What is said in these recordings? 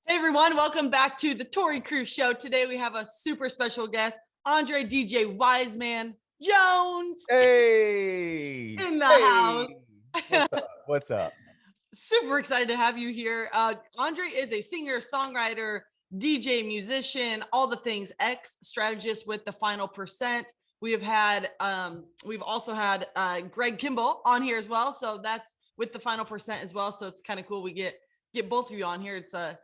Hey everyone, welcome back to the Tori Crew Show. Today we have a super special guest, Andre DJ Wyzeman Jones Hey, in the hey, house. what's up? What's up? Super excited to have you here. Andre is a singer, songwriter, DJ, musician, all the things, ex strategist with the Final Percent. We've also had Greg Kimball on here as well. So that's with the Final Percent as well. So it's kind of cool. We get both of you on here. It's an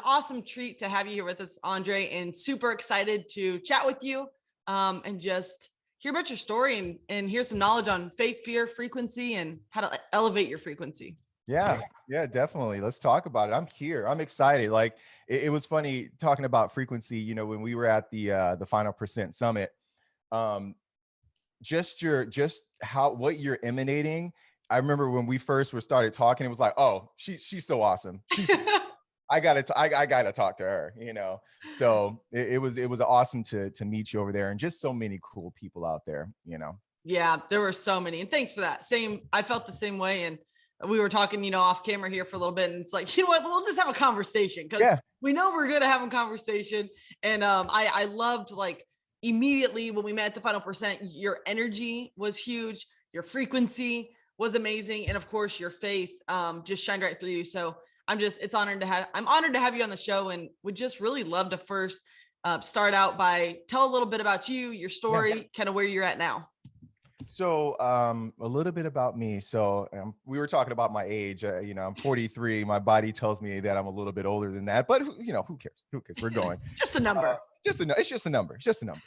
awesome treat to have you here with us, Andre, and super excited to chat with you and just hear about your story and hear some knowledge on faith, fear, frequency, and how to elevate your frequency. Yeah, definitely. Let's talk about it. I'm here. I'm excited. Like it was funny talking about frequency. When we were at the Final Percent Summit, um, just what you're emanating. I remember when we first were started talking, it was like, oh, she's so awesome. I gotta talk to her. So it was awesome to meet you over there, and just so many cool people out there. Yeah, there were so many. And thanks for that. I felt the same way. And we were talking, off camera here for a little bit. And it's like, you know what, we'll just have a conversation because we know we're good at having conversation. And I loved, like, immediately when we met at the Final Percent, your energy was huge. Your frequency was amazing. And of course, your faith just shined right through you. So I'm honored to have you on the show, and would just really love to first start out by tell a little bit about you, your story, kind of where you're at now. So a little bit about me. So we were talking about my age. I'm 43. My body tells me that I'm a little bit older than that, but who cares? Who cares? We're going. Just a number. It's just a number. It's just a number.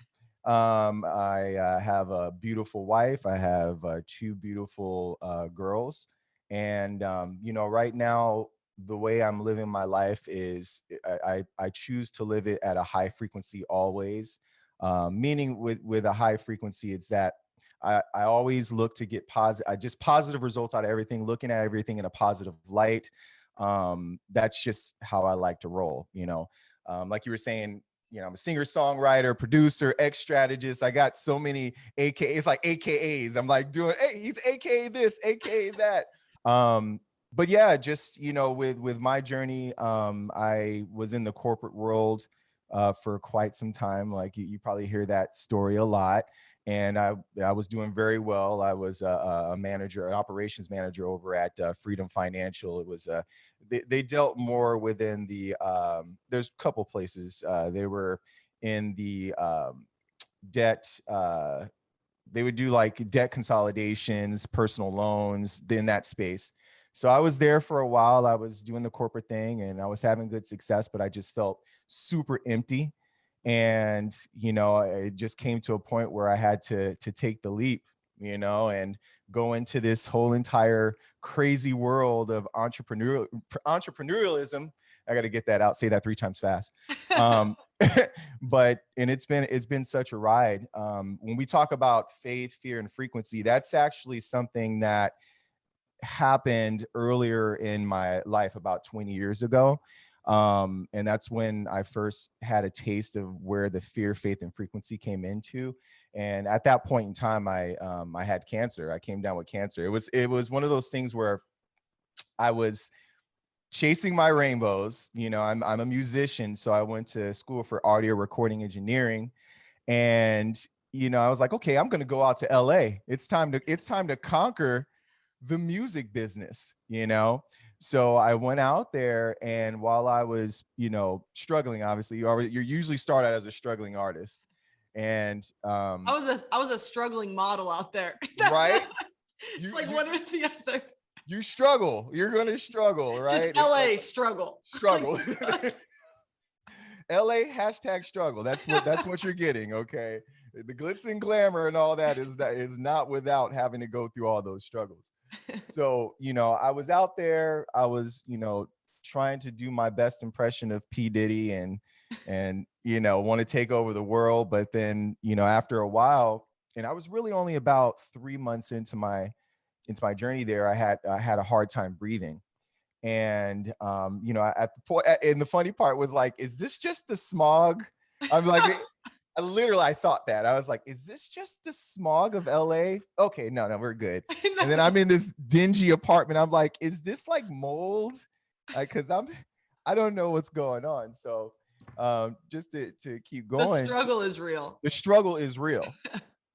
I have a beautiful wife. I have two beautiful girls, and right now the way I'm living my life is I choose to live it at a high frequency always. Meaning with a high frequency, it's that I always look to get positive results out of everything, looking at everything in a positive light. That's just how I like to roll, like you were saying, I'm a singer, songwriter, producer, ex-strategist. I got so many it's like AKAs. I'm like doing, hey, he's AKA this, AKA that. But yeah, just, with my journey, I was in the corporate world for quite some time. Like you probably hear that story a lot. And I was doing very well. I was a manager, an operations manager over at Freedom Financial. It was they dealt more within the there's a couple places. They were in the debt. They would do like debt consolidations, personal loans in that space. So I was there for a while. I was doing the corporate thing and I was having good success, but I just felt super empty. And it just came to a point where I had to take the leap, and go into this whole entire crazy world of entrepreneurialism. I got to get that out, say that 3 times fast. But it's been such a ride. When we talk about faith, fear, and frequency, that's actually something that happened earlier in my life, about 20 years ago. And that's when I first had a taste of where the fear, faith, and frequency came into. And at that point in time, I had cancer. I came down with cancer. It was one of those things where I was chasing my rainbows. I'm a musician, so I went to school for audio recording engineering. And I was like, okay, I'm going to go out to LA. It's time to conquer the music business. So I went out there, and while I was, struggling, obviously you usually start out as a struggling artist. And I was a struggling model out there. Right? It's like one or the other. You struggle. You're going to struggle, right? Just LA struggle. Struggle. LA #struggle. That's what you're getting. Okay. The glitz and glamour and all that is not without having to go through all those struggles. So, I was out there, I was, trying to do my best impression of P. Diddy and want to take over the world. But then, after a while, and I was really only about 3 months into my journey there, I had a hard time breathing. And, at the point, and the funny part was like, is this just the smog? I'm like, I thought that. I was like, is this just the smog of LA? Okay, no, we're good. And then I'm in this dingy apartment. I'm like, is this like mold? Cause I don't know what's going on. So just to keep The going, struggle is real. the struggle is real.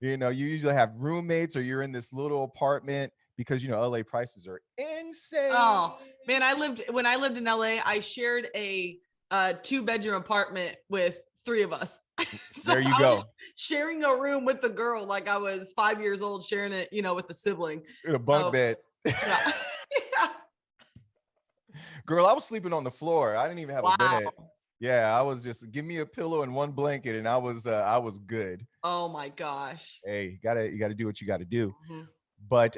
You know, you usually have roommates or you're in this little apartment because, you know, LA prices are insane. Oh man, when I lived in LA, I shared a 2-bedroom apartment with 3 of us. So There you I was go. sharing a room with the girl like I was 5 years old, sharing it, with a sibling. In a bunk bed. Yeah. Yeah. Girl, I was sleeping on the floor. I didn't even have a Wow. bed. Yeah, I was just give me a pillow and one blanket and I was good. Oh my gosh. Hey, you gotta do what you gotta do. Mhm. But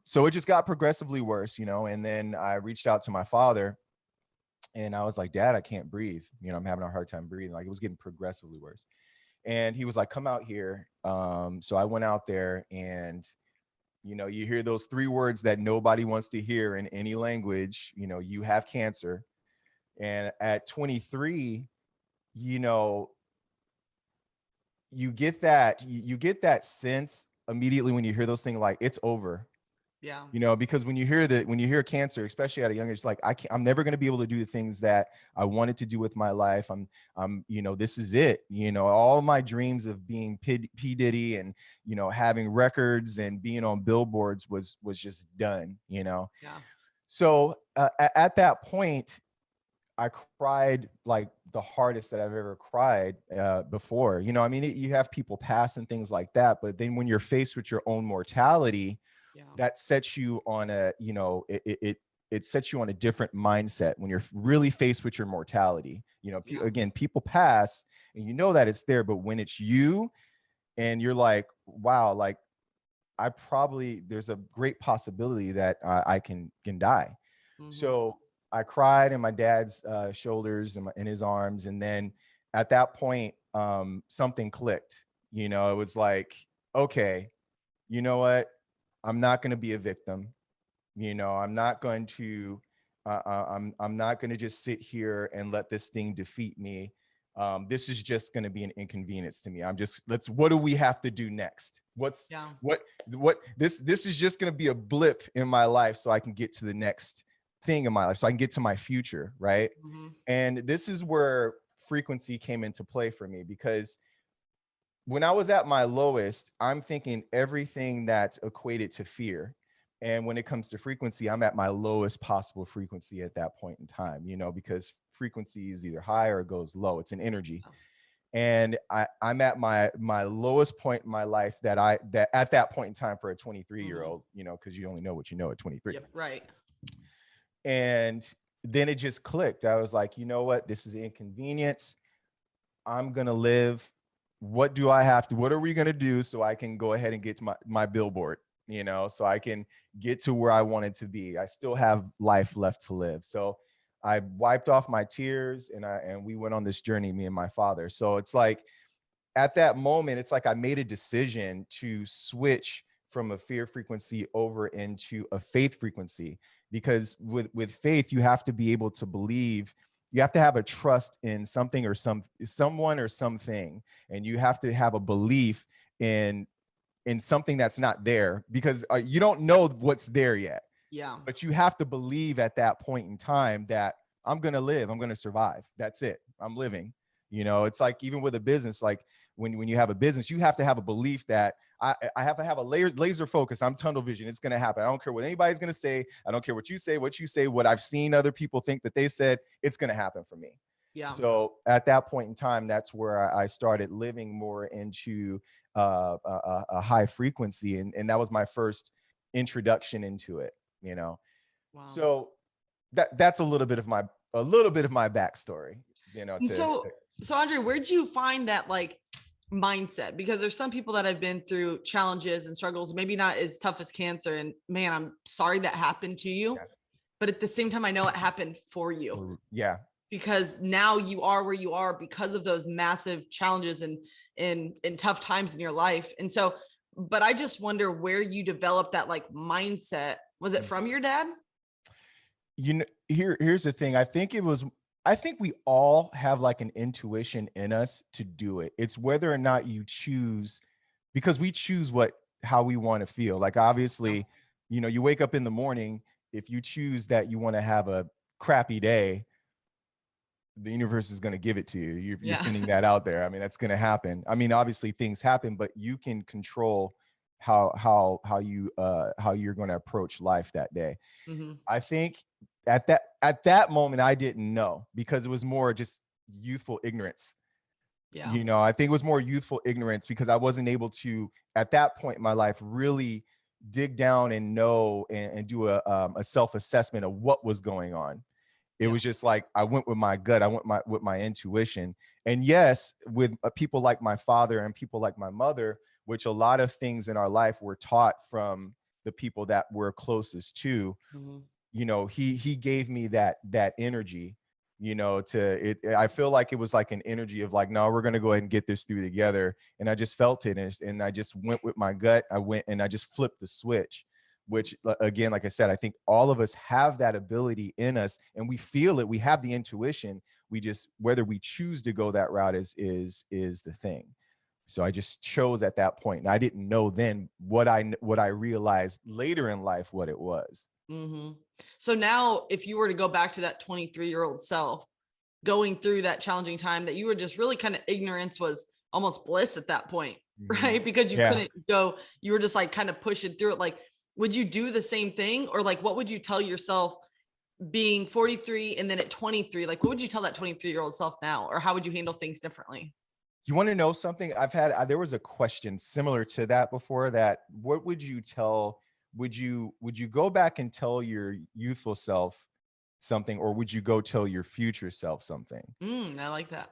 so it just got progressively worse, you know, and then I reached out to my father and I was like, Dad, I can't breathe. You know, I'm having a hard time breathing. Like it was getting progressively worse. And he was like, come out here. So I went out there and you know, you hear those 3 words that nobody wants to hear in any language, you know, you have cancer. And at 23, you know, you get that sense immediately when you hear those things like it's over. Yeah. You know, because when you hear cancer, especially at a young age, like I'm never going to be able to do the things that I wanted to do with my life. You know, this is it. You know, all my dreams of being P Diddy and, you know, having records and being on billboards was just done, you know? Yeah. So at that point, I cried like the hardest that I've ever cried before. You know, I mean, you have people pass and things like that, but then when you're faced with your own mortality, Yeah. that sets you on a, you know, it sets you on a different mindset when you're really faced with your mortality. You know, Yeah. again, people pass and you know that it's there, but when it's you and you're like, wow, like there's a great possibility that I can die. Mhm. So I cried in my dad's shoulders and in his arms. And then at that point, something clicked. You know, it was like, okay, you know what? I'm not going to be a victim. You know, I'm not going to. I'm not going to just sit here and let this thing defeat me. This is just going to be an inconvenience to me. What do we have to do next? Yeah. What this is just going to be a blip in my life so I can get to the next thing in my life, so I can get to my future, right? Mhm. And this is where frequency came into play for me because when I was at my lowest, I'm thinking everything that's equated to fear. And when it comes to frequency, I'm at my lowest possible frequency at that point in time, you know, because frequency is either high or it goes low. It's an energy. Oh. And I'm at my lowest point in my life that at that point in time for a 23-year-old, you know, because you only know what you know at 23. Yep. Right. And then it just clicked. I was like, you know what? This is an inconvenience. I'm going to live. What are we going to do so I can go ahead and get to my billboard, you know, so I can get to where I wanted to be. I still have life left to live. So I wiped off my tears and we went on this journey, me and my father. So it's like, at that moment, it's like I made a decision to switch from a fear frequency over into a faith frequency, because with faith, you have to be able to believe. You have to have a trust in something or someone or something, and you have to have a belief in something that's not there, because you don't know what's there yet. Yeah. But you have to believe at that point in time that I'm going to live, I'm going to survive. That's it. I'm living. You know, it's like even with a business, like when you have a business, you have to have a belief that I have to have a laser focus. I'm tunnel vision. It's going to happen. I don't care what anybody's going to say. I don't care what you say, what I've seen other people think that they said, it's going to happen for me. Yeah. So at that point in time, that's where I started living more into a high frequency. And that was my first introduction into it, you know? Wow. So that's a little bit of my backstory, you know, And so Andre, where'd you find that like mindset? Because there's some people that have been through challenges and struggles, maybe not as tough as cancer. And man, I'm sorry that happened to you. Yeah. But at the same time, I know it happened for you. Yeah. Because now you are where you are because of those massive challenges and in tough times in your life. And so, but I just wonder where you developed that like mindset. Was it from your dad? You know, here's the thing. I think we all have like an intuition in us to do it. It's whether or not you choose, because we choose how we want to feel. Like obviously, you know, you wake up in the morning, if you choose that you want to have a crappy day, the universe is going to give it to you. You're Yeah. sending that out there. I mean, that's going to happen. I mean, obviously things happen, but you can control how you're going to approach life that day. Mm-hmm. I think at that moment, I didn't know, because it was more just youthful ignorance. Yeah. I think it was more youthful ignorance, because I wasn't able to, at that point in my life, really dig down and know and do a self-assessment of what was going on. It Yeah. was just like, I went with my gut. I went with my intuition. And yes, with people like my father and people like my mother, which a lot of things in our life were taught from the people that we're closest to, Mm-hmm. he gave me that energy, to it. I feel like it was like an energy of like, no, we're going to go ahead and get this through together. And I just felt it. And I just went with my gut. I went and I just flipped the switch, which again, like I said, I think all of us have that ability in us, and we feel it. We have the intuition. We just, whether we choose to go that route is the thing. So I just chose at that point, and I didn't know then what I realized later in life what it was. Mm-hmm. So now, if you were to go back to that 23-year-old self, going through that challenging time, that you were just really kind of, ignorance was almost bliss at that point, right? Because you couldn't go, you were just like kind of pushing through it. Like, would you do the same thing? Or like, what would you tell yourself being 43 and then at 23? Like, what would you tell that 23-year-old self now? Or how would you handle things differently? You want to know something? There was a question similar to that before, that what would you tell, would you go back and tell your youthful self something, or would you go tell your future self something? I like that.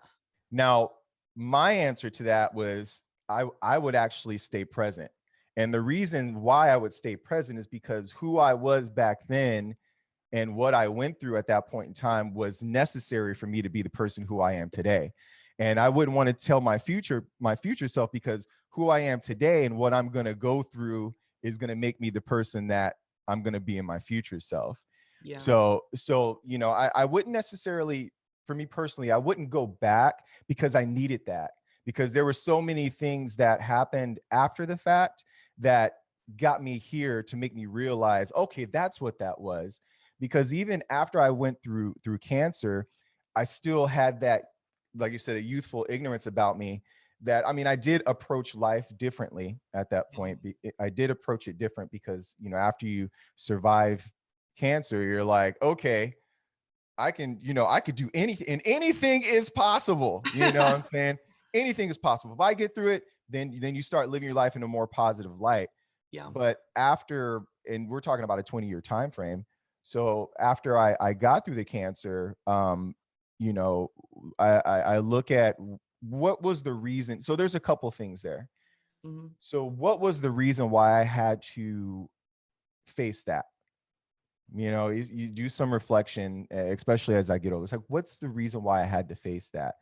Now, my answer to that was, I would actually stay present. And the reason why I would stay present is because who I was back then and what I went through at that point in time was necessary for me to be the person who I am today. And I wouldn't want to tell my future self, because who I am today and what I'm going to go through is going to make me the person that I'm going to be in my future self. Yeah. So, I wouldn't necessarily, for me personally, I wouldn't go back, because I needed that, because there were so many things that happened after the fact that got me here to make me realize, okay, that's what that was. Because even after I went through cancer, I still had that, like you said, a youthful ignorance about me, that, I mean, I did approach life differently at that point. I did approach it different because, after you survive cancer, you're like, okay, I could do anything, and anything is possible. You know what I'm saying? Anything is possible. If I get through it, then you start living your life in a more positive light. Yeah. But after, and we're talking about a 20-year time frame. So after I got through the cancer, I look at what was the reason. So there's a couple things there. Mm-hmm. So what was the reason why I had to face that? You do some reflection, especially as I get older. It's like, what's the reason why I had to face that?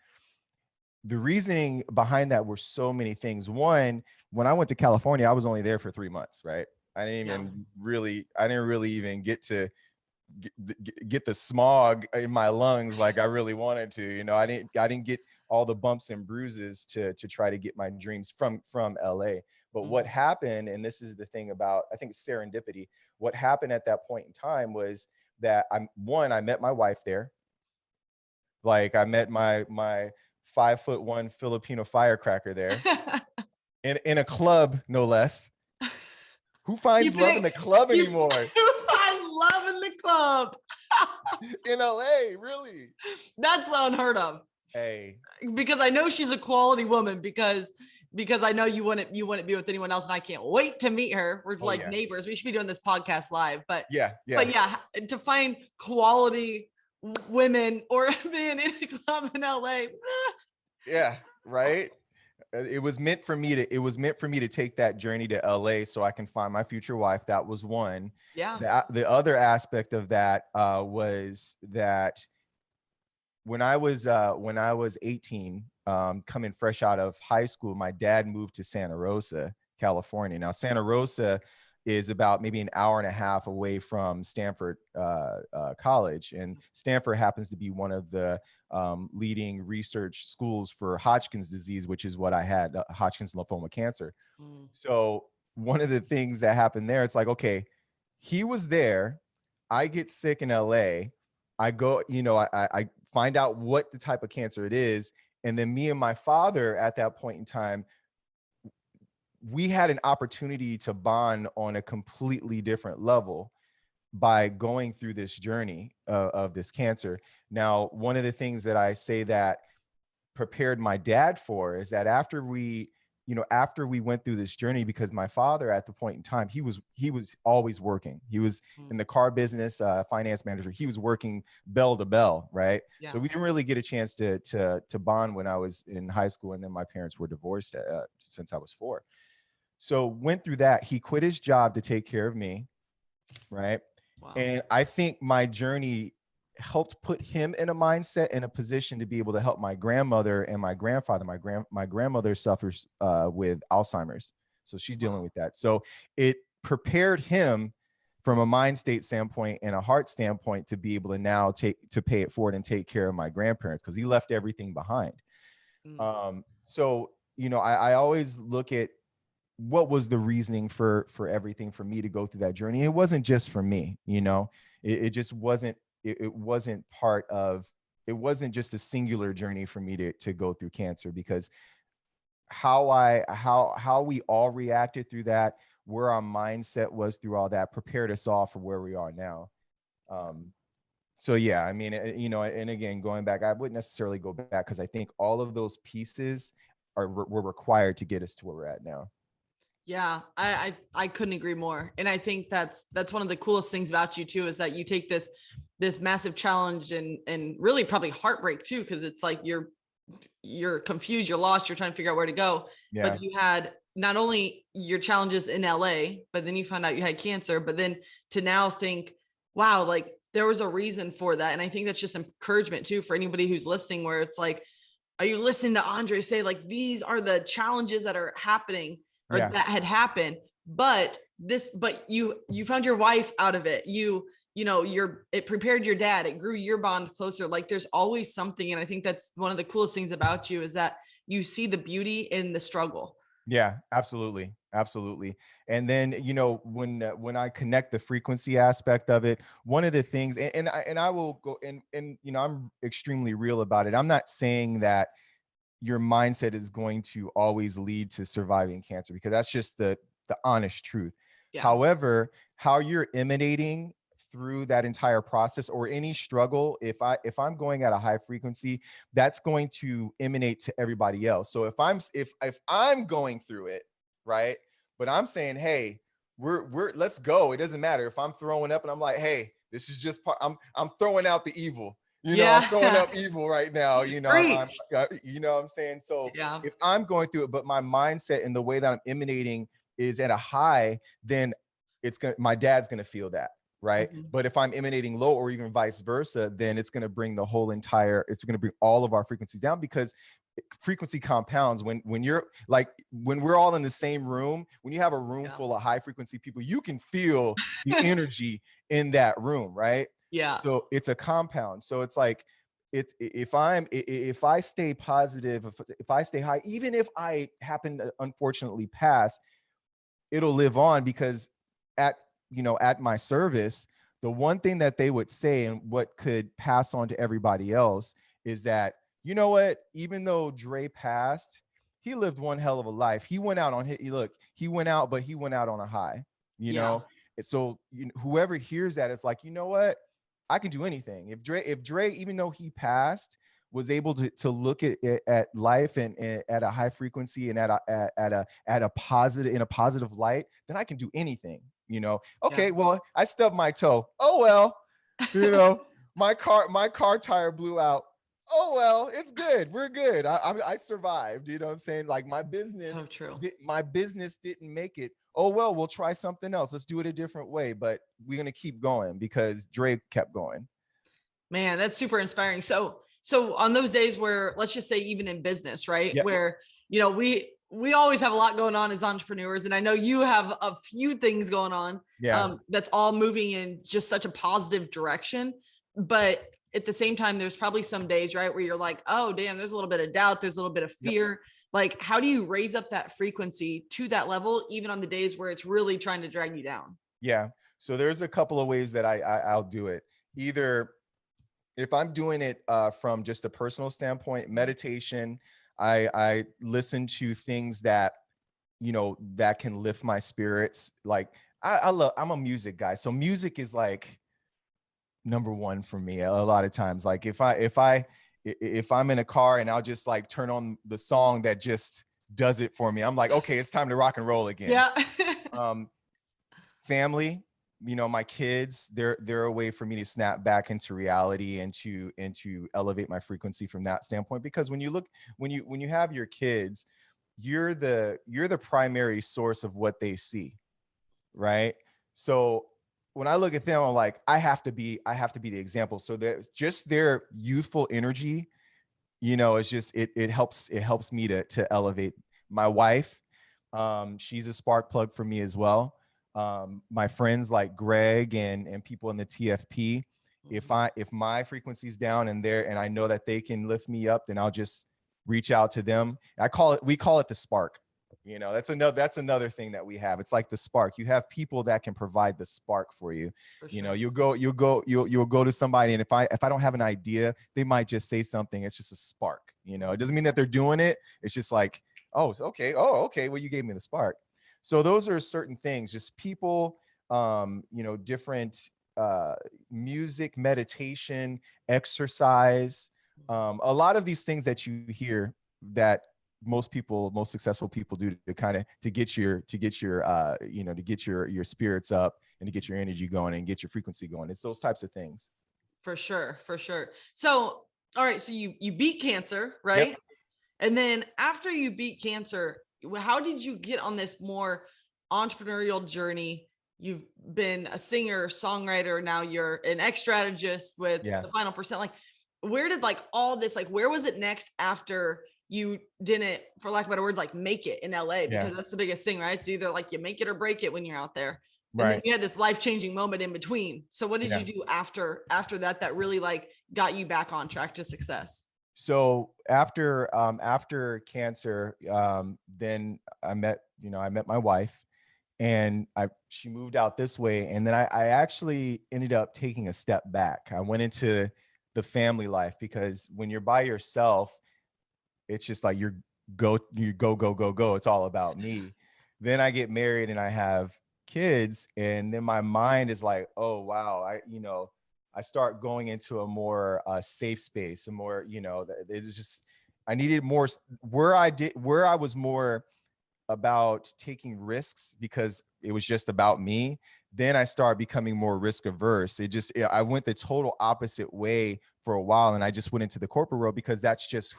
The reasoning behind that were so many things. One, when I went to California, I was only there for 3 months, right? I didn't really even get to get the smog in my lungs like I really wanted to. I didn't get all the bumps and bruises to try to get my dreams from LA. But what happened, and this is the thing about, I think it's serendipity. What happened at that point in time was that I met my wife there. Like, I met my 5'1" Filipino firecracker there in a club, no less. Who finds love in the club anymore? Who finds love in the club? In LA, really? That's unheard of. Hey. Because I know she's a quality woman, because I know you wouldn't be with anyone else, and I can't wait to meet her. We're neighbors. We should be doing this podcast live. But yeah, to find quality women or men in a club in LA. Yeah, right. It was meant for me to take that journey to LA so I can find my future wife. That was one. Yeah. The other aspect of that was that when I was 18, coming fresh out of high school, my dad moved to Santa Rosa, California. Now, Santa Rosa is about maybe an hour and a half away from Stanford College. And Stanford happens to be one of the leading research schools for Hodgkin's disease, which is what I had, Hodgkin's lymphoma cancer. So one of the things that happened there, it's like, okay, he was there. I get sick in LA. I go, I find out what the type of cancer it is. And then me and my father at that point in time, we had an opportunity to bond on a completely different level by going through this journey of this cancer. Now, one of the things that I say that prepared my dad for is that after we went through this journey, because my father at the point in time, he was always working. He was in the car business, finance manager. He was working bell to bell, right? Yeah. So we didn't really get a chance to bond when I was in high school, and then my parents were divorced since I was 4. So went through that. He quit his job to take care of me, right? Wow. And I think my journey helped put him in a mindset, in a position to be able to help my grandmother and my grandfather. My grandmother suffers with Alzheimer's, so she's dealing with that. So it prepared him from a mind state standpoint and a heart standpoint to be able to now pay it forward and take care of my grandparents, because he left everything behind. So I always look at what was the reasoning for everything for me to go through that journey. It wasn't just for me, it just wasn't. It wasn't just a singular journey for me to go through cancer, because how we all reacted through that, where our mindset was through all that, prepared us all for where we are now. So yeah, I mean, and again, going back, I wouldn't necessarily go back, because I think all of those pieces were required to get us to where we're at now. Yeah, I couldn't agree more. And I think that's one of the coolest things about you too, is that you take this massive challenge and really probably heartbreak too, because it's like you're confused, you're lost, you're trying to figure out where to go. Yeah. But you had not only your challenges in LA, but then you found out you had cancer, but then to now think, wow, like there was a reason for that. And I think that's just encouragement too for anybody who's listening, where it's like, are you listening to Andre say, like, these are the challenges that are happening, or that had happened, but you found your wife out of it. It prepared your dad. It grew your bond closer. Like there's always something. And I think that's one of the coolest things about you, is that you see the beauty in the struggle. Yeah, absolutely. Absolutely. And then, when I connect the frequency aspect of it, one of the things, and I will go and I'm extremely real about it. I'm not saying that your mindset is going to always lead to surviving cancer, because that's just the honest truth. Yeah. However, how you're emanating through that entire process, or any struggle, if I'm going at a high frequency, that's going to emanate to everybody else. So if I'm going through it, right, but I'm saying, hey, we're let's go. It doesn't matter if I'm throwing up and I'm like, hey, this is just I'm throwing out the evil. I'm throwing up evil right now. I'm saying? So if I'm going through it, but my mindset and the way that I'm emanating is at a high, then my dad's going to feel that. Right. Mm-hmm. But if I'm emanating low, or even vice versa, then it's going to bring it's going to bring all of our frequencies down, because frequency compounds. When we're all in the same room, when you have a room full of high frequency people, you can feel the energy in that room. Right. Yeah. So it's a compound. So it's like, if I stay positive, if I stay high, even if I happen to unfortunately pass, it'll live on, because at my service, the one thing that they would say, and what could pass on to everybody else, is that, even though Dre passed, he lived one hell of a life. He went out he went out, but he went out on a high, So whoever hears that, it's like, I can do anything. If Dre, even though he passed, was able to look at life and at a high frequency and at a positive light, then I can do anything. Okay, well, I stubbed my toe. Oh well, my car tire blew out. Oh well, it's good. We're good. I survived. You know what I'm saying? Like my business didn't make it. Oh well, we'll try something else. Let's do it a different way. But we're gonna keep going, because Dre kept going. Man, that's super inspiring. So on those days where, let's just say, even in business, right? Yep. Where, we always have a lot going on as entrepreneurs. And I know you have a few things going on. Yeah. That's all moving in just such a positive direction. But at the same time, there's probably some days, right, where you're like, oh, damn, there's a little bit of doubt. There's a little bit of fear. Yep. Like, how do you raise up that frequency to that level, even on the days where it's really trying to drag you down? Yeah. So there's a couple of ways that I'll do it. Either if I'm doing it from just a personal standpoint, meditation, I listen to things that, you know, that can lift my spirits. Like I'm a music guy. So music is like number one for me a lot of times. Like if I'm in a car and I'll just like turn on the song that just does it for me, I'm like, okay, it's time to rock and roll again. Yeah. um Family, you know, my kids, they're a way for me to snap back into reality and to elevate my frequency from that standpoint. Because when you have your kids, you're the primary source of what they see, right? So when I look at them, I'm like, I have to be the example. So there's just their youthful energy, you know, it's just it helps me to elevate. My wife, she's a spark plug for me as well. My friends like Greg and people in the TFP, if my frequency's down and I know that they can lift me up, then I'll just reach out to them. We call it the spark. You know, that's another thing that we have. It's like the spark. You have people that can provide the spark for you. For You sure. know, you'll go to somebody, and if I don't have an idea, they might just say something. It's just a spark. You know, it doesn't mean that they're doing it. It's just like, oh, okay. Oh, okay. Well, you gave me the spark. So those are certain things, just people, you know, different music, meditation, exercise, a lot of these things that you hear that most successful people do to kind of to get your you know, to get your spirits up and to get your energy going and get your frequency going. It's those types of things. For sure. For sure. So, all right. So you beat cancer, Yep. right? And then after you beat cancer, how did you get on this more entrepreneurial journey? You've been a singer, songwriter, now you're an ex strategist with Yeah. the final percent. Like, where did like all this, like, where was it next after you didn't, for lack of better words, like make it in LA? Yeah. Because that's the biggest thing, right? It's either like you make it or break it when you're out there. And then Right. you had this life-changing moment in between. So what did Yeah. you do after that really like got you back on track to success? So after cancer, then I met my wife, and she moved out this way, and then I actually ended up taking a step back. I went into the family life, because when you're by yourself, it's just like you go. It's all about me. Then I get married and I have kids, and then my mind is like, oh wow, I start going into a more safe space, a more, it was just, I needed more where I was more about taking risks because it was just about me. Then I started becoming more risk averse. I went the total opposite way for a while, and I just went into the corporate world because that's just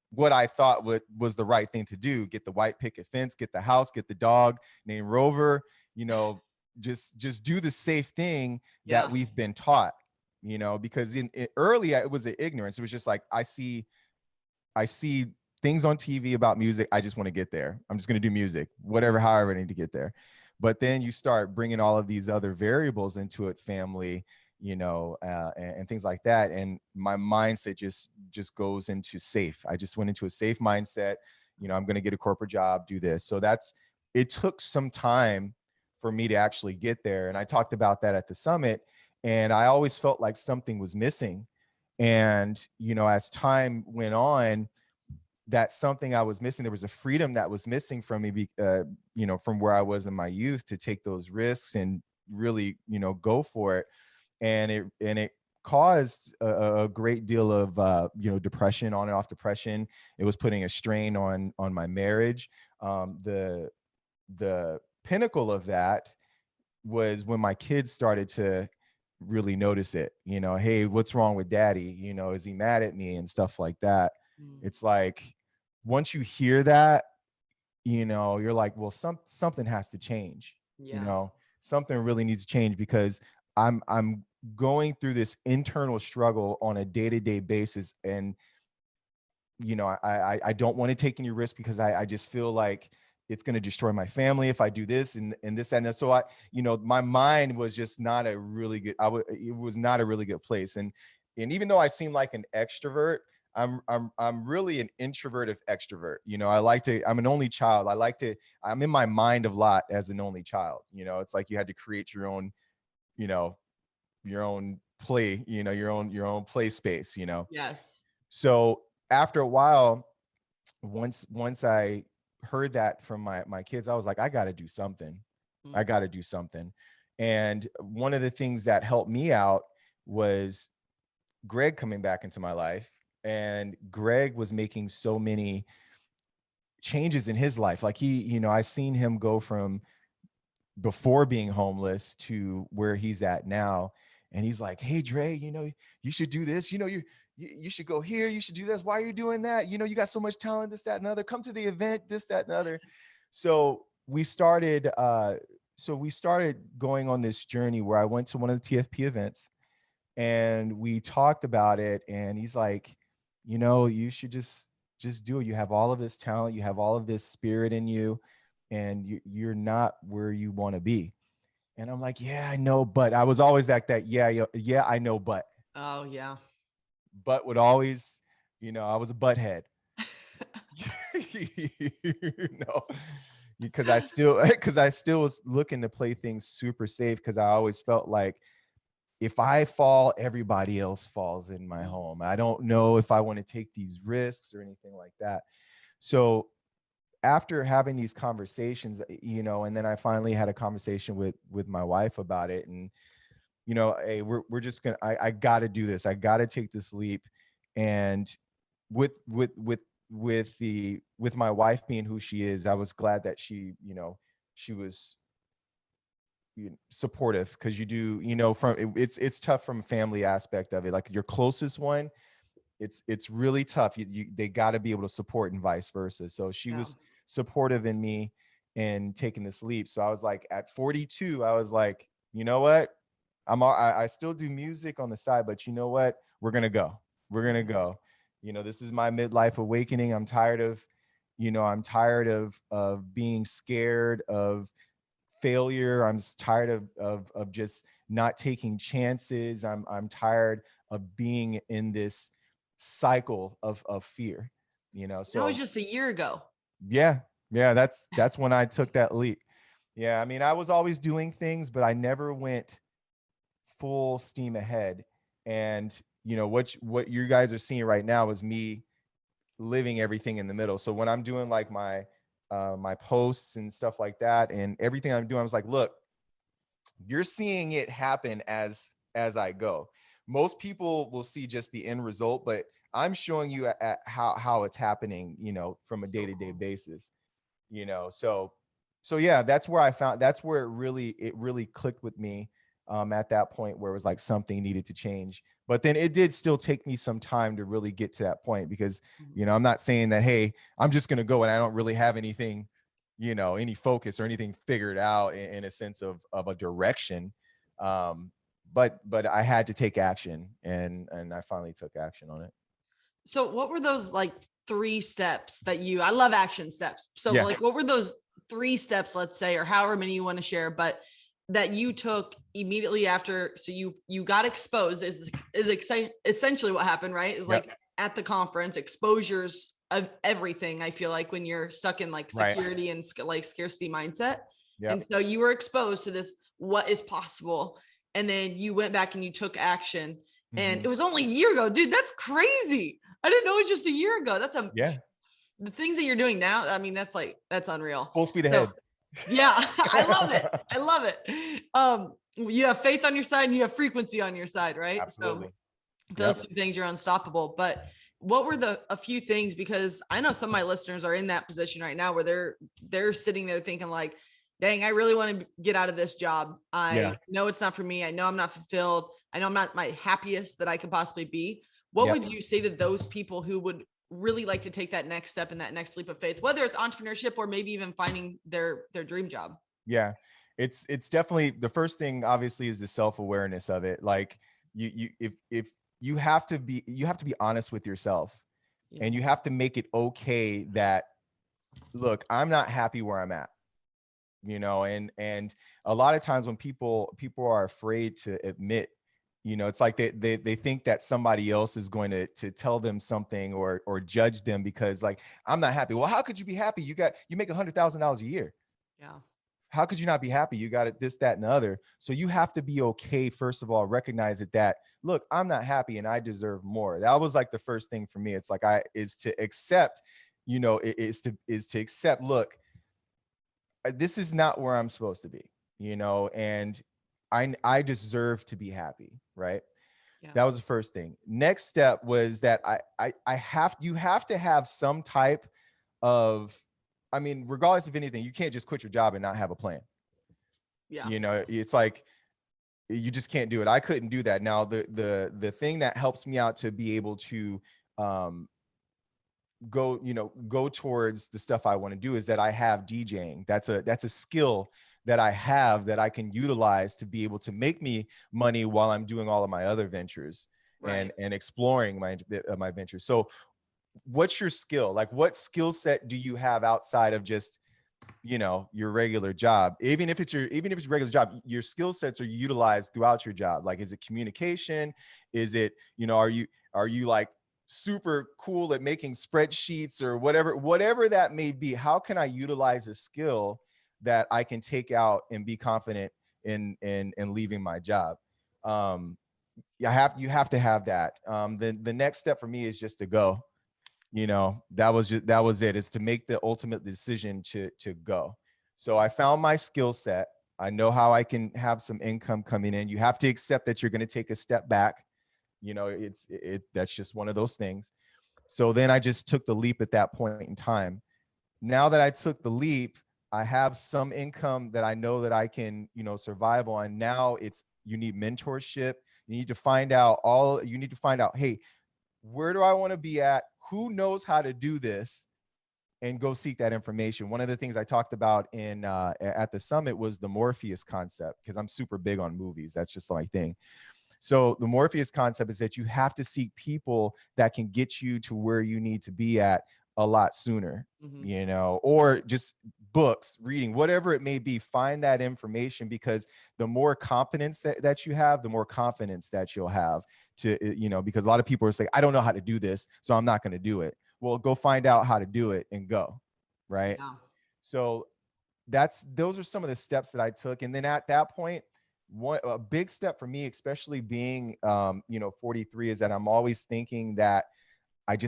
what I thought was the right thing to do. Get the white picket fence, get the house, get the dog named Rover, just do the safe thing that we've been taught, because early it was an ignorance. It was just like, I see things on TV about music. I just want to get there. I'm just going to do music, whatever, however I need to get there. But then you start bringing all of these other variables into it, family, and things like that. And my mindset just goes into safe. I just went into a safe mindset. I'm going to get a corporate job, do this. So it took some time for me to actually get there. And I talked about that at the summit, and I always felt like something was missing. And, as time went on, that something I was missing, there was a freedom that was missing from me, from where I was in my youth, to take those risks and really, go for it. And it caused a great deal of depression, on and off depression. It was putting a strain on my marriage. The pinnacle of that was when my kids started to really notice it. Hey, what's wrong with daddy? Is he mad at me and stuff like that? It's like, once you hear that, you're like, well, something has to change. Something really needs to change, because I'm going through this internal struggle on a day-to-day basis. And, I don't want to take any risk, because I just feel like it's going to destroy my family if I do this and this and that. So my mind was just not a really good, it was not a really good place. And even though I seem like an extrovert, I'm really an introverted extrovert. I'm an only child. I'm in my mind a lot as an only child. It's like you had to create your own play, your own play space, Yes. So after a while, once I heard that from my kids, I was like, I got to do something. I Mm. got to do something. And one of the things that helped me out was Greg coming back into my life. And Greg was making so many changes in his life. Like I've seen him go from before being homeless to where he's at now. And he's like, hey, Dre, you should do this. You should go here. You should do this. Why are you doing that? You got so much talent, this, that, and other. Come to the event, this, that, and other. So we started, going on this journey where I went to one of the TFP events and we talked about it. And he's like, you should just do it. You have all of this talent. You have all of this spirit in you, and you're not where you want to be. And I'm like, yeah, I know, but I was always like that. Yeah, I know, but. Oh yeah. But would always, I was a butthead. Because I still was looking to play things super safe, because I always felt like if I fall, everybody else falls in my home. I don't know if I want to take these risks or anything like that. So after having these conversations, and then I finally had a conversation with my wife about it, and hey, we're just gonna, I got to do this. I got to take this leap. And with my wife being who she is, I was glad that she was supportive, because it's tough from a family aspect of it. Like your closest one, it's really tough. They got to be able to support, and vice versa. So she was supportive in me and taking this leap. So I was like, at 42, I was like, you know what? I still do music on the side, but you know what? We're going to go. We're going to go. This is my midlife awakening. I'm tired of being scared of failure. I'm tired of just not taking chances. I'm tired of being in this cycle of fear, That was so just a year ago. yeah, that's when I took that leap. Yeah, I mean, I was always doing things, but I never went full steam ahead. And what you guys are seeing right now is me living everything in the middle. So when I'm doing like my posts and stuff like that, and everything I'm doing, I was like, look, you're seeing it happen as I go. Most people will see just the end result, but I'm showing you at how it's happening, from a day-to-day basis, so yeah, that's where it really clicked with me, at that point, where it was like something needed to change. But then it did still take me some time to really get to that point, because I'm not saying that, hey, I'm just going to go and I don't really have anything, any focus or anything figured out in a sense of a direction. But I had to take action, and I finally took action on it. So what were those like 3 steps that I love action steps. So like, what were those 3 steps, let's say, or however many you want to share, but that you took immediately after? So you got exposed is essentially what happened, right? Is like at the conference, exposures of everything. I feel like when you're stuck in like security and like scarcity mindset. And so you were exposed to this, what is possible. And then you went back and you took action. And it was only a year ago, dude. That's crazy. I didn't know it was just a year ago. That's the things that you're doing now. I mean, that's unreal. Full speed ahead. Yeah, I love it. I love it. You have faith on your side and you have frequency on your side, right? Absolutely. So those 2 things, you're unstoppable. But what were a few things, because I know some of my listeners are in that position right now where they're sitting there thinking like, dang, I really want to get out of this job. I know it's not for me. I know I'm not fulfilled. I know I'm not my happiest that I could possibly be. What would you say to those people who would really like to take that next step and that next leap of faith, whether it's entrepreneurship or maybe even finding their dream job? Yeah, it's definitely, the first thing obviously is the self-awareness of it. Like if you have to be honest with yourself, and you have to make it okay that, look, I'm not happy where I'm at. And a lot of times when people are afraid to admit, it's like they think that somebody else is going to tell them something or judge them, because like, I'm not happy. Well, how could you be happy? You make $100,000 a year. Yeah. how could you not be happy? You got it, this, that, and the other. So you have to be okay. First of all, recognize that, look, I'm not happy and I deserve more. That was like the first thing for me. It's like, is to accept, is to accept, look, this is not where I'm supposed to be, and I deserve to be happy. Right. Yeah. That was the first thing. Next step was that you have to have some type of, I mean, regardless of anything, you can't just quit your job and not have a plan. Yeah. It's like, you just can't do it. I couldn't do that. Now, the thing that helps me out to be able to go towards the stuff I want to do is that I have DJing. That's a skill that I have that I can utilize to be able to make me money while I'm doing all of my other ventures, right, and exploring my ventures. So what's your skill? Like, what skill set do you have outside of just, your regular job? Even if it's your regular job, your skill sets are utilized throughout your job. Like, is it communication? Is it, are you like super cool at making spreadsheets or whatever that may be? How can I utilize a skill that I can take out and be confident in leaving my job? You have to have that. The next step for me is just to go. That was it, is to make the ultimate decision to go. So I found my skill set. I know how I can have some income coming in. You have to accept that you're going to take a step back. That's just one of those things. So then I just took the leap at that point in time. Now that I took the leap, I have some income that I know that I can, survive on. Now you need mentorship. You need to find out, hey, where do I want to be at? Who knows how to do this? And go seek that information. One of the things I talked about at the summit was the Morpheus concept, because I'm super big on movies. That's just my thing. So the Morpheus concept is that you have to seek people that can get you to where you need to be at a lot sooner, or just books, reading, whatever it may be. Find that information, because the more competence that you have, the more confidence that you'll have to, because a lot of people are saying, I don't know how to do this, so I'm not going to do it. Well, go find out how to do it and go. Right. yeah. So those are some of the steps that I took. And then at that point, a big step for me, especially being, 43, is that I'm always thinking that it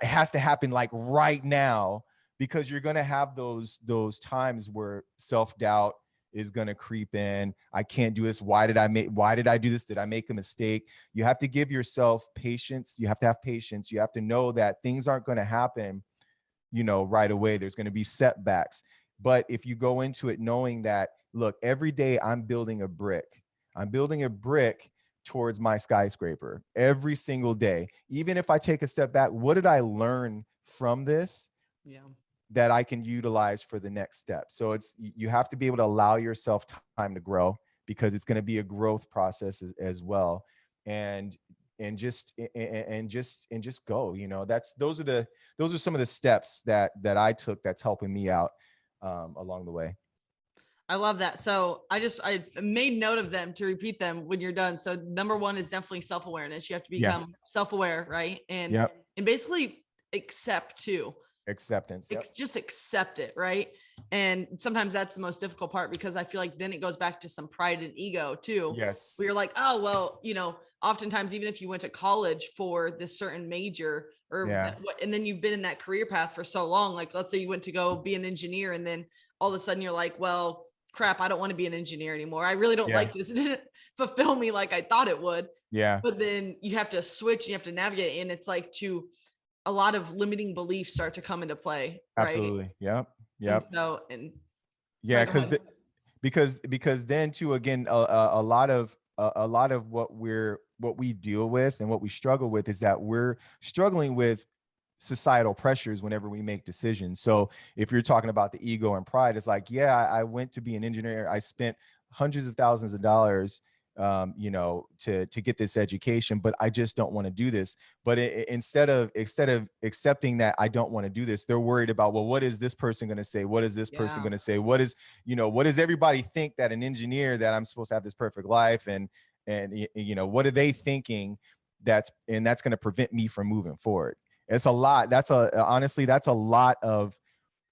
has to happen like right now, because you're going to have those times where self-doubt is going to creep in. I can't do this. Why did I do this? Did I make a mistake? You have to give yourself patience. You have to have patience. You have to know that things aren't going to happen, right away. There's going to be setbacks. But if you go into it knowing that, look, every day I'm building a brick towards my skyscraper every single day. Even if I take a step back, what did I learn from this? Yeah. That I can utilize for the next step. So you have to be able to allow yourself time to grow, because it's going to be a growth process as well. And just go, those are some of the steps that I took that's helping me out along the way. I love that. So I made note of them to repeat them when you're done. So number one is definitely self-awareness. You have to become self-aware, right? And basically accept too. Acceptance. Just accept it, right? And sometimes that's the most difficult part, because I feel like then it goes back to some pride and ego too. Yes. Where you're like, oh, well, oftentimes even if you went to college for this certain major and then you've been in that career path for so long, like let's say you went to go be an engineer, and then all of a sudden you're like, well, crap, I don't want to be an engineer anymore. I really don't like this. It didn't fulfill me like I thought it would. Yeah. But then you have to switch, you have to navigate. And it's like a lot of limiting beliefs start to come into play. Right? Absolutely. Yep. Because then too, again, a lot of what we deal with and what we struggle with is that we're struggling with societal pressures whenever we make decisions. So if you're talking about the ego and pride, it's like, I went to be an engineer. I spent hundreds of thousands of dollars, to get this education, but I just don't want to do this. But instead of accepting that I don't want to do this, they're worried about, well, what is this person going to say? What is this person going to say? What does everybody think that an engineer, that I'm supposed to have this perfect life? And what are they thinking that's going to prevent me from moving forward? It's a lot. Honestly, that's a lot of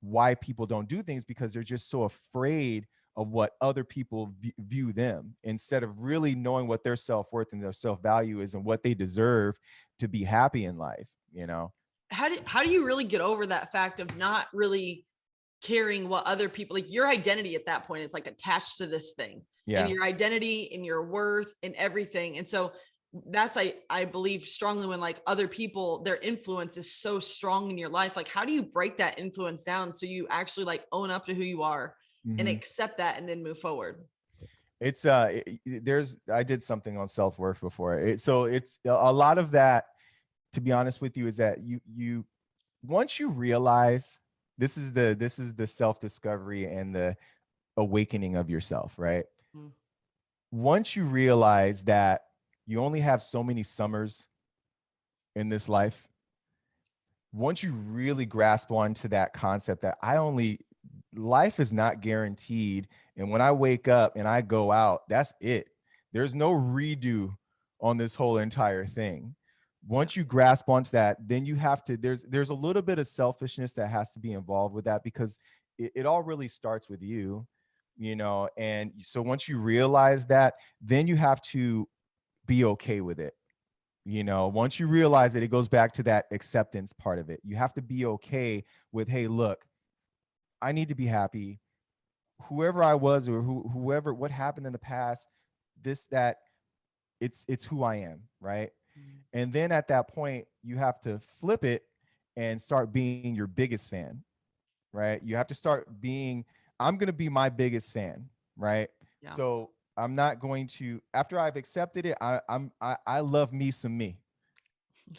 why people don't do things, because they're just so afraid of what other people view them, instead of really knowing what their self-worth and their self-value is and what they deserve to be happy in life, you know? How do you really get over that fact of not really caring what other people, like your identity at that point is like attached to this thing, and your identity and your worth and everything. And so that's, I believe strongly, when like other people, their influence is so strong in your life, like how do you break that influence down so you actually like own up to who you are and accept that and then move forward? It's I did something on self-worth before. So it's a lot of that, to be honest with you, is that you once you realize, this is the self-discovery and the awakening of yourself, right? Mm. Once you realize that you only have so many summers in this life, once you really grasp onto that concept that life is not guaranteed, and when I wake up and I go out, that's it. There's no redo on this whole entire thing. Once you grasp onto that, then you have to, there's a little bit of selfishness that has to be involved with that, because it all really starts with you, you know? And so once you realize that, then you have to be okay with it. You know, once you realize it, it goes back to that acceptance part of it. You have to be okay with, hey, look, I need to be happy. Whoever I was, or whoever, what happened in the past, that, it's who I am, right? And then at that point, you have to flip it and start being your biggest fan, right? You have to start being, I'm going to be my biggest fan, right? Yeah. So I'm not going to, after I've accepted it, I love me some me.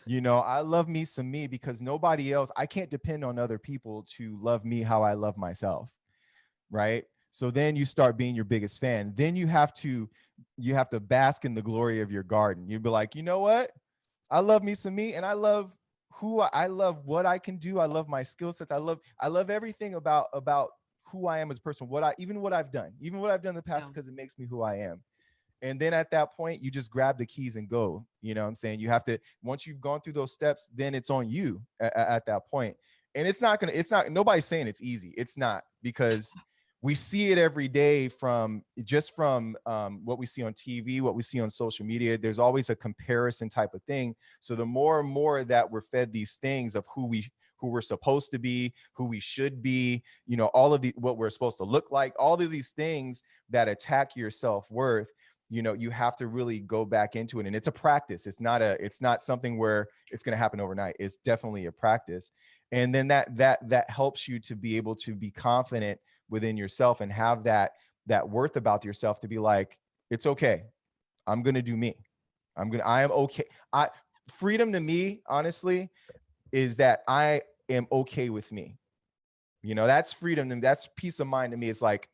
You know, I love me some me, because nobody else, I can't depend on other people to love me how I love myself, right? So then you start being your biggest fan. Then you have to bask in the glory of your garden. You'd be like, you know what? I love me some me, and I love I love what I can do. I love my skill sets. I love everything about who I am as a person, even what I've done in the past, because it makes me who I am. And then at that point, you just grab the keys and go. You know what I'm saying? You have to, once you've gone through those steps, then it's on you at that point. And nobody's saying it's easy. It's not, because we see it every day from what we see on TV, what we see on social media. There's always a comparison type of thing. So the more and more that we're fed these things of who we're supposed to be, who we should be, you know, all of what we're supposed to look like, all of these things that attack your self-worth, you know, you have to really go back into it. And it's a practice. It's not something where it's going to happen overnight. It's definitely a practice. And then that helps you to be able to be confident within yourself and have that worth about yourself, to be like, it's okay. I'm going to do me. I am okay. Freedom to me, honestly, is that I am okay with me. You know, that's freedom. And that's peace of mind to me. It's like,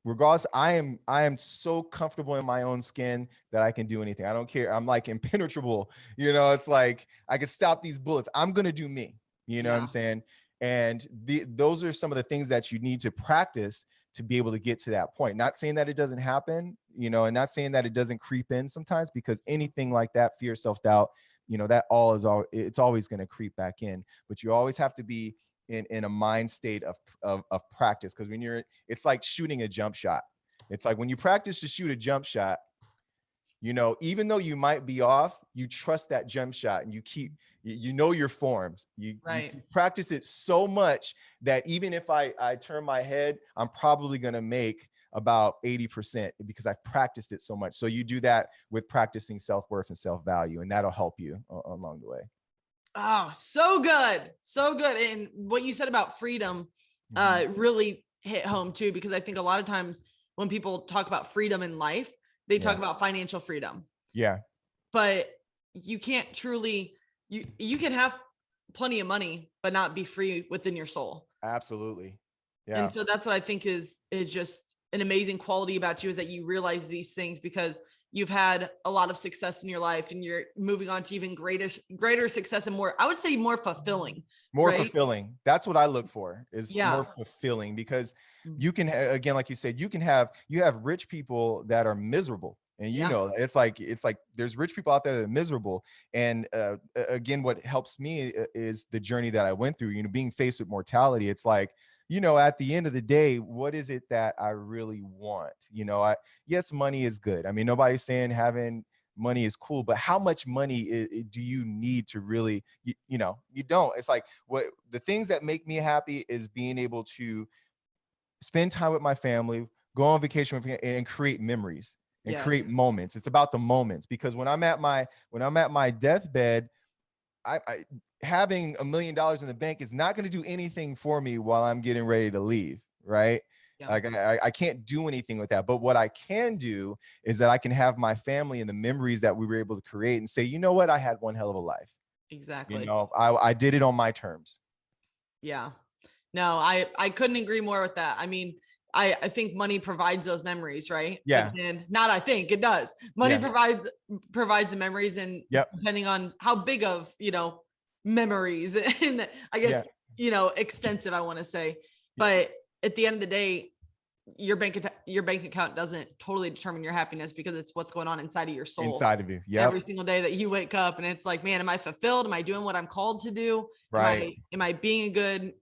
regardless, I am so comfortable in my own skin that I can do anything. I don't care. I'm like impenetrable. You know, it's like, I can stop these bullets. I'm going to do me. You know what I'm saying? And those are some of the things that you need to practice to be able to get to that point. Not saying that it doesn't happen, you know, and not saying that it doesn't creep in sometimes, because anything like that, fear, self-doubt, you know, it's always going to creep back in. But you always have to be in a mind state of practice. Because it's like shooting a jump shot. It's like when you practice to shoot a jump shot, you know, even though you might be off, you trust that jump shot, and you know your forms. You practice it so much that even if I turn my head, I'm probably going to make about 80%, because I've practiced it so much. So you do that with practicing self-worth and self-value, and that'll help you along the way. Oh, so good. So good. And what you said about freedom really hit home too, because I think a lot of times when people talk about freedom in life, they talk about financial freedom. Yeah. But you can't truly, you can have plenty of money, but not be free within your soul. Absolutely. Yeah. And so that's what I think is just an amazing quality about you, is that you realize these things because you've had a lot of success in your life and you're moving on to even greater success and more, I would say more fulfilling. Fulfilling. That's what I look for, is more fulfilling, because you can, again, like you said, you have rich people that are miserable. And you know, it's like there's rich people out there that are miserable. And again, what helps me is the journey that I went through, you know, being faced with mortality. It's like, at the end of the day, what is it that I really want? Yes, money is good. I mean, nobody's saying having money is cool, but how much money do you need to really, you don't. It's like what the things that make me happy is being able to spend time with my family, go on vacation with and create memories and create moments. It's about the moments, because when I'm at my deathbed, I having $1 million in the bank is not going to do anything for me while I'm getting ready to leave. Right. Yeah. Like I can't do anything with that. But what I can do is that I can have my family and the memories that we were able to create and say, you know what? I had one hell of a life. Exactly. I did it on my terms. Yeah. No, I couldn't agree more with that. I mean, I think money provides those memories, right? Yeah. And not, I think it does. Money provides the memories, and depending on how big of, memories and I guess, extensive, I want to say, but at the end of the day, your bank account doesn't totally determine your happiness, because it's what's going on inside of your soul, inside of you. Every single day that you wake up, and it's like, man, am I fulfilled? Am I doing what I'm called to do? Right. Am I being a good,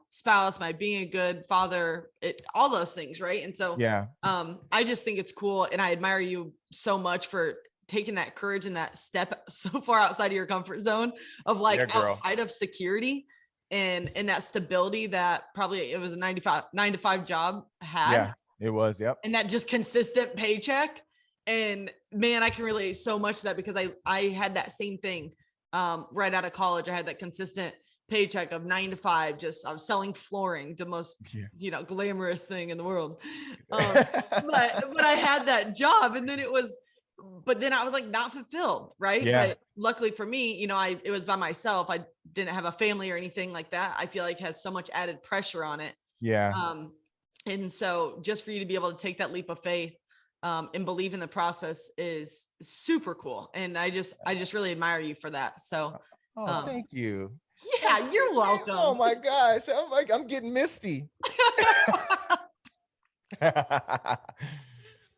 spouse? Am I being a good father? All those things. Right. And so, I just think it's cool. And I admire you so much for taking that courage and that step so far outside of your comfort zone of outside of security and that stability that probably it was a 9 to 5 job had. Yeah, it was. Yep. And that just consistent paycheck. And man, I can relate so much to that, because I had that same thing right out of college. I had that consistent paycheck of 9 to 5. Just I was selling flooring, the most glamorous thing in the world. But I had that job, and then but then I was like not fulfilled, right? Yeah. But luckily for me, it was by myself. I didn't have a family or anything like that. I feel like it has so much added pressure on it. Yeah. And so just for you to be able to take that leap of faith and believe in the process is super cool. And I just really admire you for that. So thank you. Yeah, you're welcome. Oh my gosh. I'm getting misty.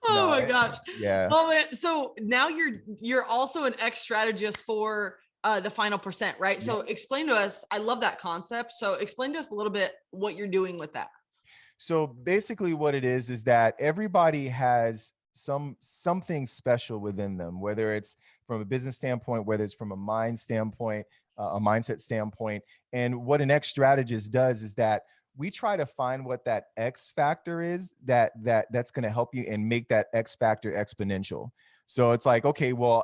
Oh my gosh. Yeah. Well, so now you're also an ex strategist for the final percent, right? So explain to us, I love that concept. So explain to us a little bit what you're doing with that. So basically what it is that everybody has something special within them, whether it's from a business standpoint, whether it's from a mind standpoint, a mindset standpoint. And what an ex strategist does is that we try to find what that X factor is that's going to help you and make that X factor exponential. So it's like, okay, well,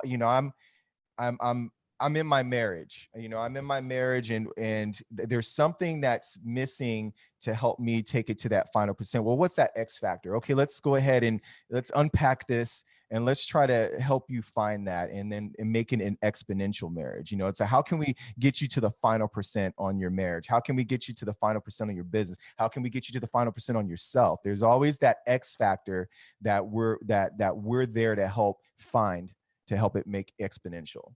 I'm in my marriage, I'm in my marriage and there's something that's missing to help me take it to that final percent. Well, what's that X factor? Okay, let's go ahead and let's unpack this and let's try to help you find that and make it an exponential marriage. It's how can we get you to the final percent on your marriage? How can we get you to the final percent on your business? How can we get you to the final percent on yourself? There's always that X factor that we're there to help find, to help it make exponential.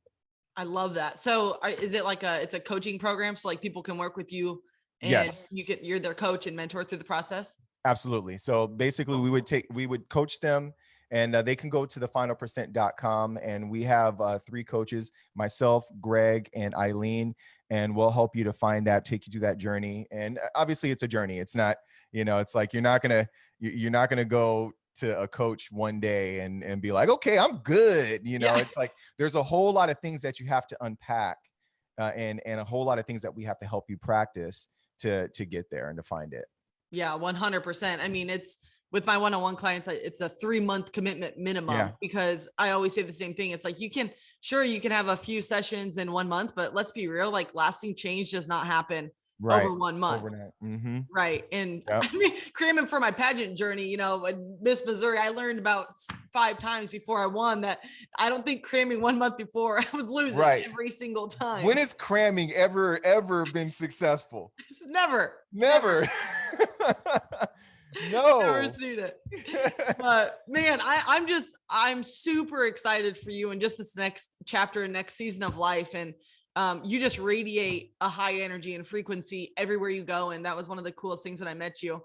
I love that. So is it like it's a coaching program? So like people can work with you and you're their coach and mentor through the process? Absolutely. So basically we would coach them, and they can go to thefinalpercent.com, and we have 3 coaches, myself, Greg, and Eileen, and we'll help you to find that, take you through that journey. And obviously it's a journey. It's not, it's like you're not going to go to a coach one day and be like, okay, I'm good. It's like, there's a whole lot of things that you have to unpack and a whole lot of things that we have to help you practice to get there and to find it. Yeah, 100%. I mean, it's with my one-on-one clients, it's a 3-month commitment minimum, because I always say the same thing. It's like, you can have a few sessions in 1 month, but let's be real, like lasting change does not happen over 1 month. Overnight. Mm-hmm. Right. And I mean, cramming for my pageant journey, in Miss Missouri, I learned about 5 times before I won that I don't think cramming 1 month before I was losing every single time. When has cramming ever been successful? Never. No. Never seen it. But man, I'm super excited for you and just this next chapter and next season of life. And you just radiate a high energy and frequency everywhere you go. And that was one of the coolest things when I met you.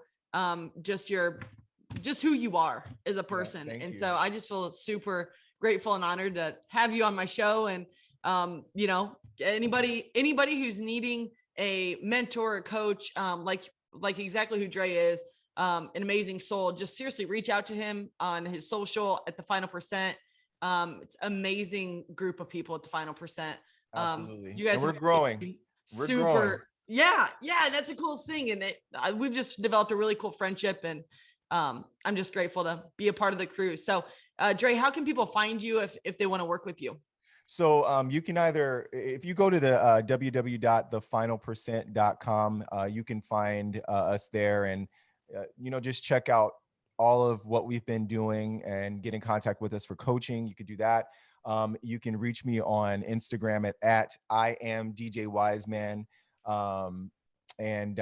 Just who you are as a person. And so I just feel super grateful and honored to have you on my show. And, anybody who's needing a mentor or coach, like exactly who Dre is, an amazing soul. Just seriously reach out to him on his social at the Final Percent. It's amazing group of people at the Final Percent. Absolutely. You guys and we're have growing. We're growing. Yeah. That's the coolest thing. And we've just developed a really cool friendship, and I'm just grateful to be a part of the crew. So, Dre, how can people find you if they want to work with you? So you can either, if you go to the www.thefinalpercent.com, you can find us there, and just check out all of what we've been doing and get in contact with us for coaching. You could do that. You can reach me on Instagram at I am DJ Wyzeman. And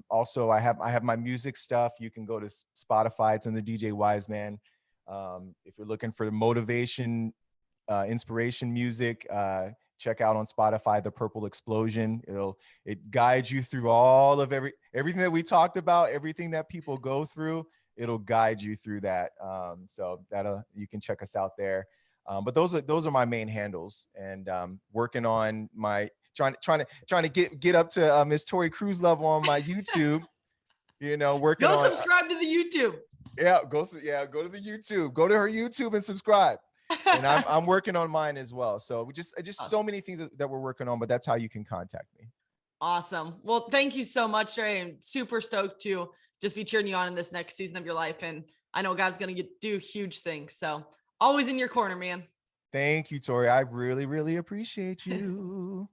also I have my music stuff. You can go to Spotify. It's on the DJ Wyzeman. If you're looking for motivation, inspiration music, check out on Spotify The Purple Explosion. It guides you through all of everything that we talked about, everything that people go through. It'll guide you through that. So you can check us out there. But those are my main handles, and working on my trying to get up to Miss Tori Cruz level on my YouTube. Working on. Go subscribe to the YouTube. Yeah, go to the YouTube. Go to her YouTube and subscribe. And I'm working on mine as well. So we just so many things that we're working on, but that's how you can contact me. Awesome. Well, thank you so much, Trey. I'm super stoked to just be cheering you on in this next season of your life. And I know God's going to do huge things. So always in your corner, man. Thank you, Tori. I really, really appreciate you.